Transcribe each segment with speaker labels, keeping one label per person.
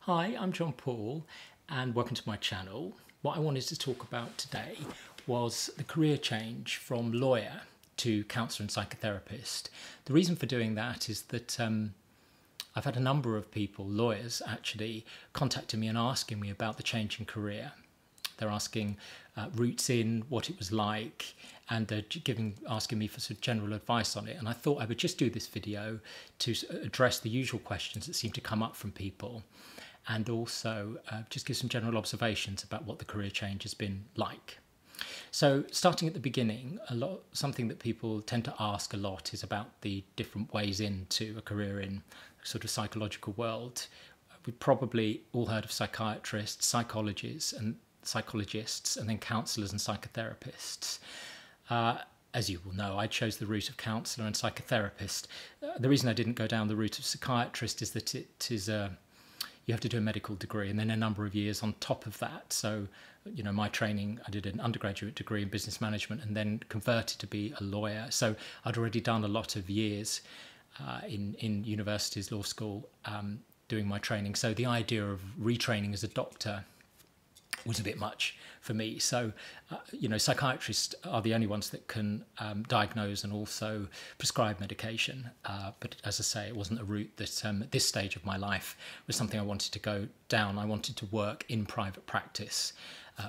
Speaker 1: Hi, I'm John Paul and welcome to my channel. What I wanted to talk about today was the career change from lawyer to counsellor and psychotherapist. The reason for doing that is that I've had a number of people, lawyers actually, contacting me and asking me about the change in career. They're asking routes in, what it was like, and they're asking me for sort of general advice on it. And I thought I would just do this video to address the usual questions that seem to come up from people, and also just give some general observations about what the career change has been like. So starting at the beginning, something that people tend to ask a lot is about the different ways into a career in sort of psychological world. We've probably all heard of psychiatrists, psychologists, and then counsellors and psychotherapists. As you will know, I chose the route of counsellor and psychotherapist. The reason I didn't go down the route of psychiatrist is that it is you have to do a medical degree and then a number of years on top of that. So, you know, my training, I did an undergraduate degree in business management and then converted to be a lawyer. So I'd already done a lot of years in universities, law school, doing my training. So the idea of retraining as a doctor was a bit much for me. So, you know, psychiatrists are the only ones that can diagnose and also prescribe medication. But as I say, it wasn't a route that at this stage of my life was something I wanted to go down. I wanted to work in private practice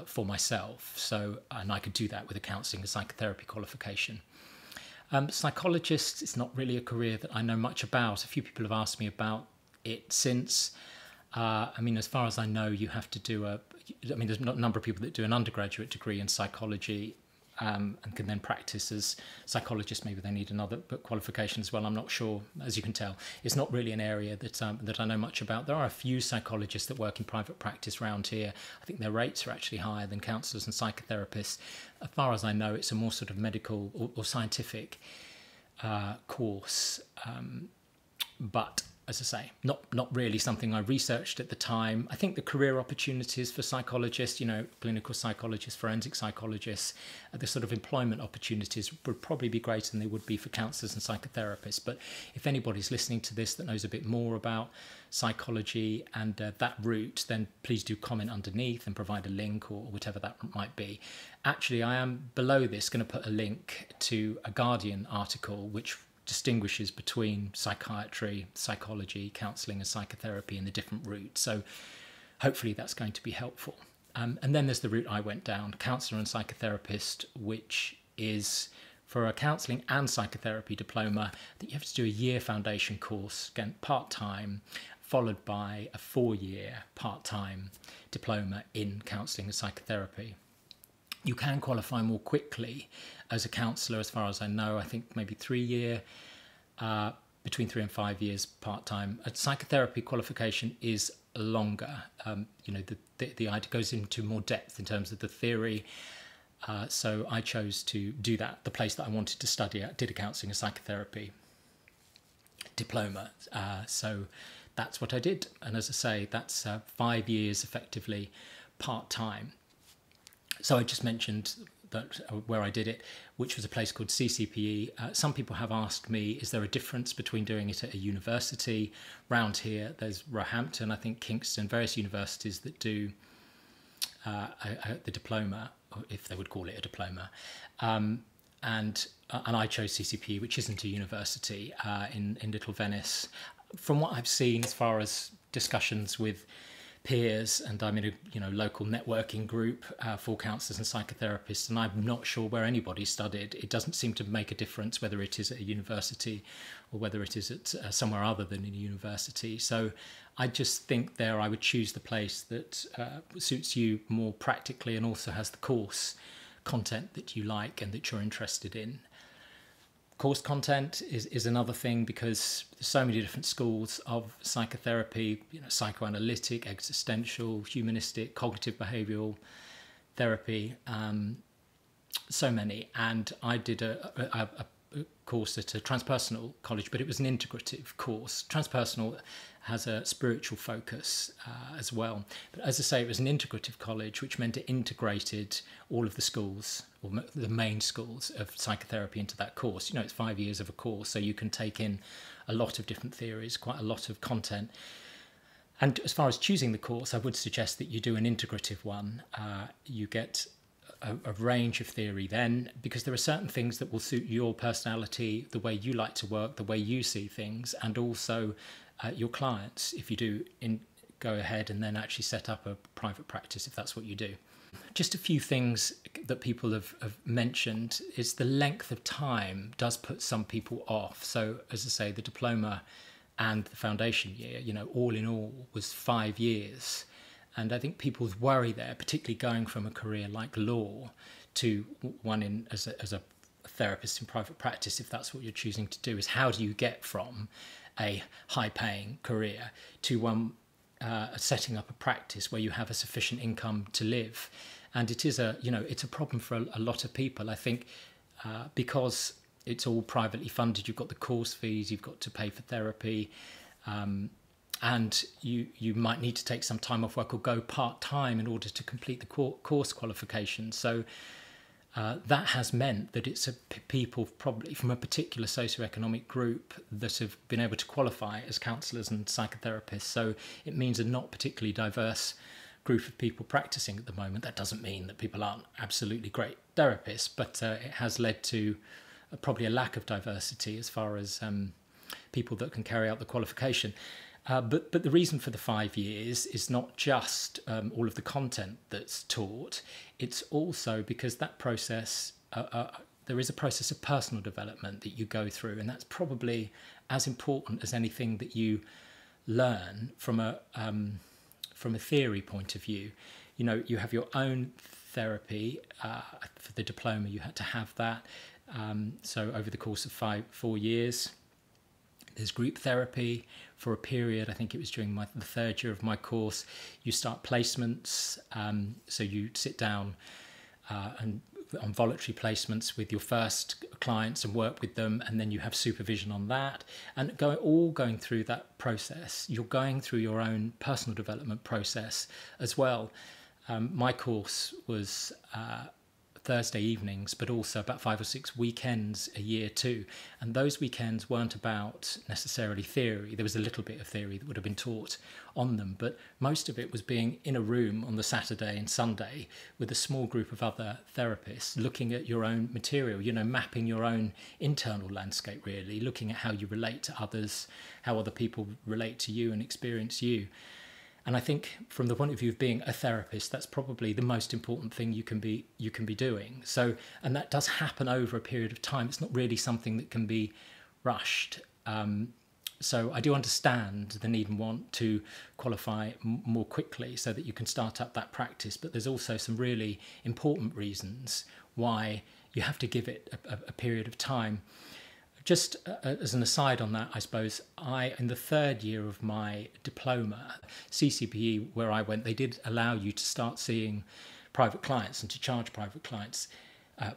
Speaker 1: for myself. So, and I could do that with a counselling and psychotherapy qualification. Psychologists, it's not really a career that I know much about. A few people have asked me about it since. I mean, as far as I know, you have to do there's a number of people that do an undergraduate degree in psychology and can then practice as psychologists. Maybe they need another qualification as well. I'm not sure. As you can tell, it's not really an area that I know much about. There are a few psychologists that work in private practice around here. I think their rates are actually higher than counsellors and psychotherapists. As far as I know, it's a more sort of medical or scientific course, but as I say, not really something I researched at the time. I think the career opportunities for psychologists, you know, clinical psychologists, forensic psychologists, the sort of employment opportunities would probably be greater than they would be for counsellors and psychotherapists. But if anybody's listening to this that knows a bit more about psychology and that route, then please do comment underneath and provide a link or whatever that might be. Actually, I am below this going to put a link to a Guardian article which distinguishes between psychiatry, psychology, counselling and psychotherapy and the different routes. So hopefully that's going to be helpful. And then there's the route I went down, counsellor and psychotherapist, which is for a counselling and psychotherapy diploma that you have to do a year foundation course, again, part-time, followed by a 4-year part-time diploma in counselling and psychotherapy. You can qualify more quickly as a counsellor, as far as I know. I think maybe 3-year, between 3 and 5 years part-time. A psychotherapy qualification is longer. You know, the idea goes into more depth in terms of the theory. So I chose to do that. The place that I wanted to study at did a counselling and psychotherapy diploma. So that's what I did. And as I say, that's 5 years effectively part-time. So I just mentioned that where I did it, which was a place called CCPE. Some people have asked me, is there a difference between doing it at a university? Round here, there's Roehampton, I think Kingston, various universities that do the diploma, if they would call it a diploma. And I chose CCPE, which isn't a university, in Little Venice. From what I've seen, as far as discussions with peers, and I'm in a local networking group for counsellors and psychotherapists, and I'm not sure where anybody studied. It doesn't seem to make a difference whether it is at a university or whether it is at somewhere other than in a university. So I just think I would choose the place that suits you more practically and also has the course content that you like and that you're interested in. Course content is another thing, because there's so many different schools of psychotherapy, you know, psychoanalytic, existential, humanistic, cognitive behavioural therapy, so many. And I did a course at a transpersonal college, but it was an integrative course. Transpersonal has a spiritual focus as well. But as I say, it was an integrative college, which meant it integrated all of the schools, or the main schools of psychotherapy into that course. You know, it's 5 years of a course, so you can take in a lot of different theories, quite a lot of content. And as far as choosing the course, I would suggest that you do an integrative one. You get a range of theory then, because there are certain things that will suit your personality, the way you like to work, the way you see things, and also your clients, if you do go ahead and then actually set up a private practice, if that's what you do. Just a few things that people have mentioned is the length of time does put some people off. So as I say, the diploma and the foundation year, all in all was 5 years. And I think people's worry there, particularly going from a career like law to one as a therapist in private practice, if that's what you're choosing to do, is how do you get from a high-paying career to one setting up a practice where you have a sufficient income to live. And it is it's a problem for a lot of people. I think because it's all privately funded, you've got the course fees, you've got to pay for therapy, and you might need to take some time off work or go part-time in order to complete the course qualifications. So that has meant that it's people probably from a particular socioeconomic group that have been able to qualify as counsellors and psychotherapists. So it means a not particularly diverse group of people practicing at the moment. That doesn't mean that people aren't absolutely great therapists, but it has led to probably a lack of diversity as far as people that can carry out the qualification. But the reason for the 5 years is not just all of the content that's taught. It's also because that process, there is a process of personal development that you go through, and that's probably as important as anything that you learn from a theory point of view. You have your own therapy. For the diploma, you had to have that. So over the course of 4 years. There's group therapy for a period. I think it was during the third year of my course. You start placements, so you sit down and on voluntary placements with your first clients and work with them, and then you have supervision on that. And going through that process, you're going through your own personal development process as well. My course was Thursday evenings, but also about 5 or 6 weekends a year too. And those weekends weren't about necessarily theory. There was a little bit of theory that would have been taught on them, but most of it was being in a room on the Saturday and Sunday with a small group of other therapists, looking at your own material, mapping your own internal landscape, really, looking at how you relate to others, how other people relate to you and experience you. And I think from the point of view of being a therapist, that's probably the most important thing you can be doing. So, and that does happen over a period of time. It's not really something that can be rushed. So I do understand the need and want to qualify more quickly so that you can start up that practice. But there's also some really important reasons why you have to give it a period of time. Just as an aside on that, I suppose, in the third year of my diploma, CCPE, where I went, they did allow you to start seeing private clients and to charge private clients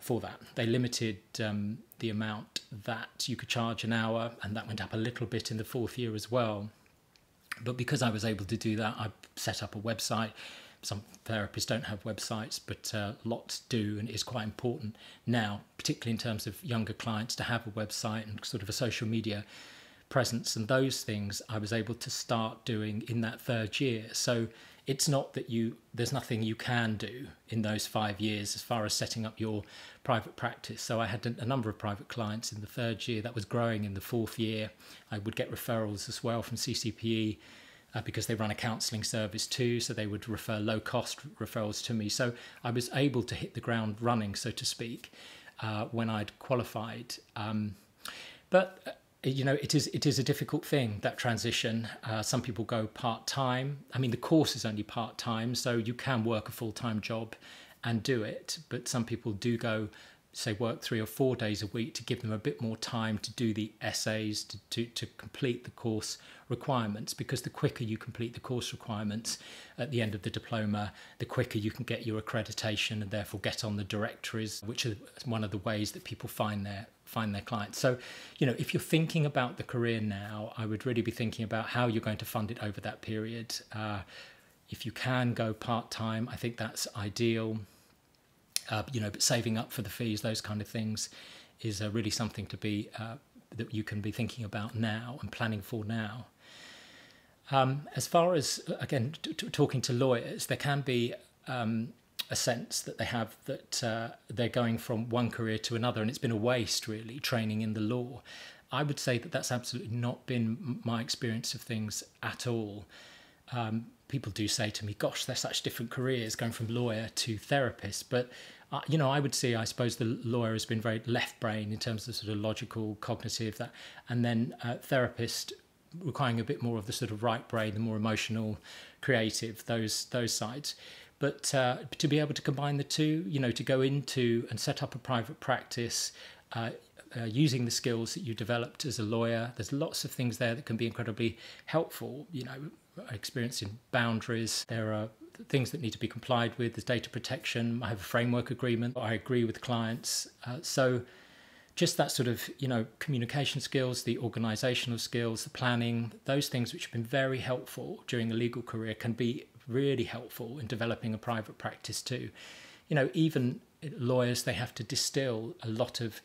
Speaker 1: for that. They limited the amount that you could charge an hour, and that went up a little bit in the fourth year as well. But because I was able to do that, I set up a website. Some therapists don't have websites, but lots do, and it is quite important now, particularly in terms of younger clients, to have a website and sort of a social media presence. And those things I was able to start doing in that third year. So it's not that there's nothing you can do in those 5 years as far as setting up your private practice. So I had a number of private clients in the third year. That was growing in the fourth year. I would get referrals as well from CCPE. Because they run a counselling service too, so they would refer low-cost referrals to me. So I was able to hit the ground running, so to speak, when I'd qualified. But it is a difficult thing, that transition. Some people go part-time. I mean, the course is only part-time, so you can work a full-time job and do it. But some people do go, say, work 3 or 4 days a week to give them a bit more time to do the essays, to complete the course requirements, because the quicker you complete the course requirements at the end of the diploma, the quicker you can get your accreditation and therefore get on the directories, which is one of the ways that people find their clients. So, if you're thinking about the career now, I would really be thinking about how you're going to fund it over that period. If you can go part-time, I think that's ideal. But saving up for the fees, those kind of things, is really something to be that you can be thinking about now and planning for now. As far as, again, talking to lawyers, there can be a sense that they have that they're going from one career to another, and it's been a waste, really, training in the law. I would say that that's absolutely not been my experience of things at all. People do say to me, gosh, they're such different careers going from lawyer to therapist. But, I would say, I suppose the lawyer has been very left brain in terms of sort of logical, cognitive, that, and then therapist requiring a bit more of the sort of right brain, the more emotional, creative, those sides. But to be able to combine the two, to go into and set up a private practice, using the skills that you developed as a lawyer, there's lots of things there that can be incredibly helpful. Experiencing boundaries, there are things that need to be complied with, there's data protection, I have a framework agreement, I agree with clients. So just that sort of, communication skills, the organisational skills, the planning, those things which have been very helpful during a legal career can be really helpful in developing a private practice too. Even lawyers, they have to distill a lot of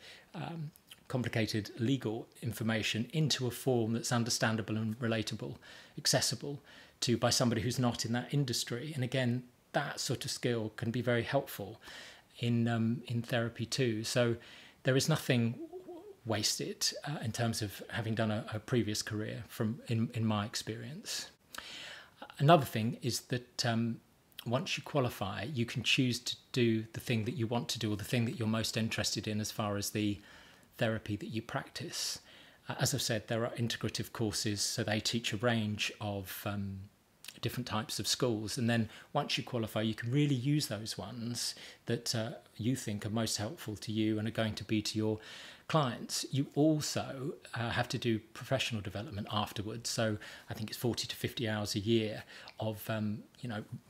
Speaker 1: complicated legal information into a form that's understandable and relatable, accessible to by somebody who's not in that industry. And again, that sort of skill can be very helpful in therapy too. So there is nothing wasted in terms of having done a previous career in my experience. Another thing is that once you qualify, you can choose to do the thing that you want to do or the thing that you're most interested in as far as the therapy that you practice. As I've said, there are integrative courses, so they teach a range of different types of schools. And then once you qualify, you can really use those ones that you think are most helpful to you and are going to be to your clients. You also have to do professional development afterwards. So I think it's 40 to 50 hours a year of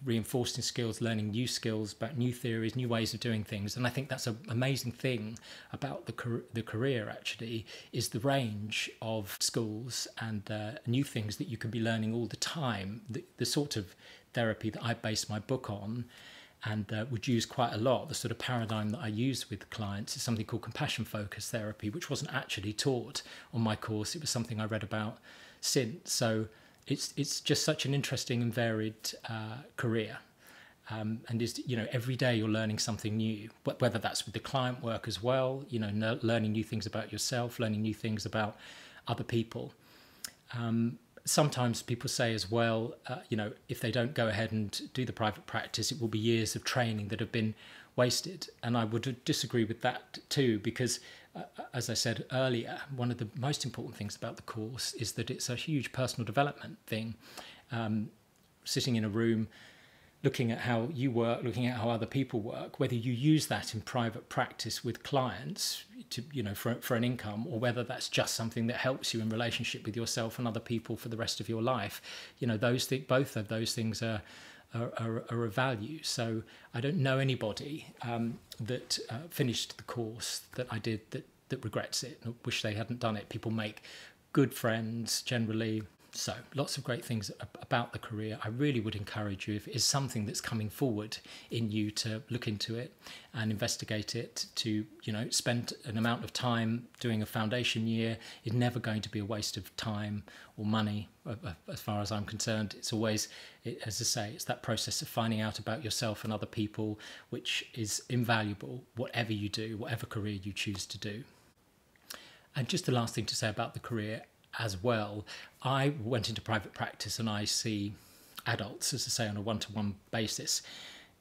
Speaker 1: reinforcing skills, learning new skills about new theories, new ways of doing things. And I think that's an amazing thing about the career, actually, is the range of schools and new things that you can be learning all the time. The sort of therapy that I base my book on and would use quite a lot, the sort of paradigm that I use with clients is something called compassion focused therapy, which wasn't actually taught on my course. It was something I read about since. So it's just such an interesting and varied career. And is every day you're learning something new, whether that's with the client work as well, learning new things about yourself, learning new things about other people. Sometimes people say as well, if they don't go ahead and do the private practice, it will be years of training that have been wasted. And I would disagree with that too, because as I said earlier, one of the most important things about the course is that it's a huge personal development thing. Sitting in a room, looking at how you work, looking at how other people work, whether you use that in private practice with clients to, for an income, or whether that's just something that helps you in relationship with yourself and other people for the rest of your life, both of those things are of value. So I don't know anybody that finished the course that I did that regrets it and wish they hadn't done it. People make good friends generally. So lots of great things about the career. I really would encourage you, if it is something that's coming forward in you, to look into it and investigate it, to spend an amount of time doing a foundation year is never going to be a waste of time or money as far as I'm concerned. It's always, as I say, it's that process of finding out about yourself and other people, which is invaluable, whatever you do, whatever career you choose to do. And just the last thing to say about the career as well, I went into private practice and I see adults, as I say, on a one-to-one basis.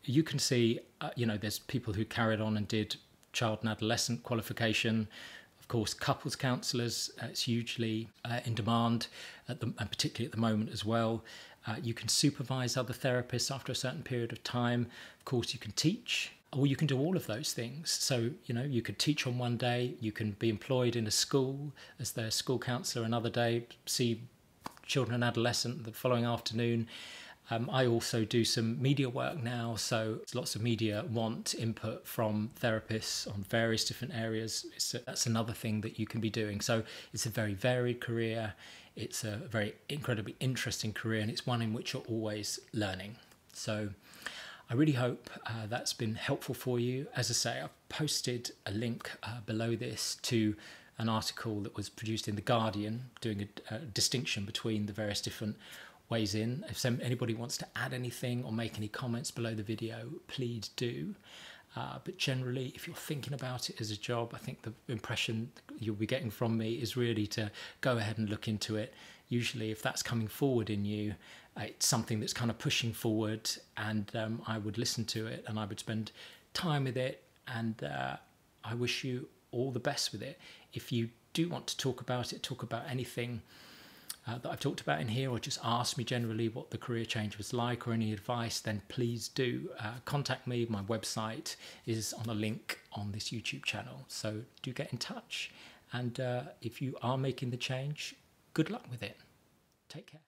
Speaker 1: You can see, there's people who carried on and did child and adolescent qualification. Of course, couples counsellors, it's hugely in demand, and particularly at the moment as well. You can supervise other therapists after a certain period of time. Of course, you can teach, or you can do all of those things. So, you could teach on one day, you can be employed in a school as their school counsellor another day, see children and adolescent the following afternoon. I also do some media work now, so lots of media want input from therapists on various different areas. That's another thing that you can be doing. So it's a very varied career, it's a very incredibly interesting career, and it's one in which you're always learning. So I really hope that's been helpful for you. As I say, I've posted a link below this to an article that was produced in The Guardian doing a distinction between the various different weighs in. If anybody wants to add anything or make any comments below the video, please do. But generally, if you're thinking about it as a job, I think the impression you'll be getting from me is really to go ahead and look into it. Usually, if that's coming forward in you, it's something that's kind of pushing forward, and I would listen to it and I would spend time with it, and I wish you all the best with it. If you do want to talk about it, talk about anything that I've talked about in here, or just ask me generally what the career change was like, or any advice, then please do contact me. My website is on a link on this YouTube channel, so do get in touch. And if you are making the change, good luck with it. Take care.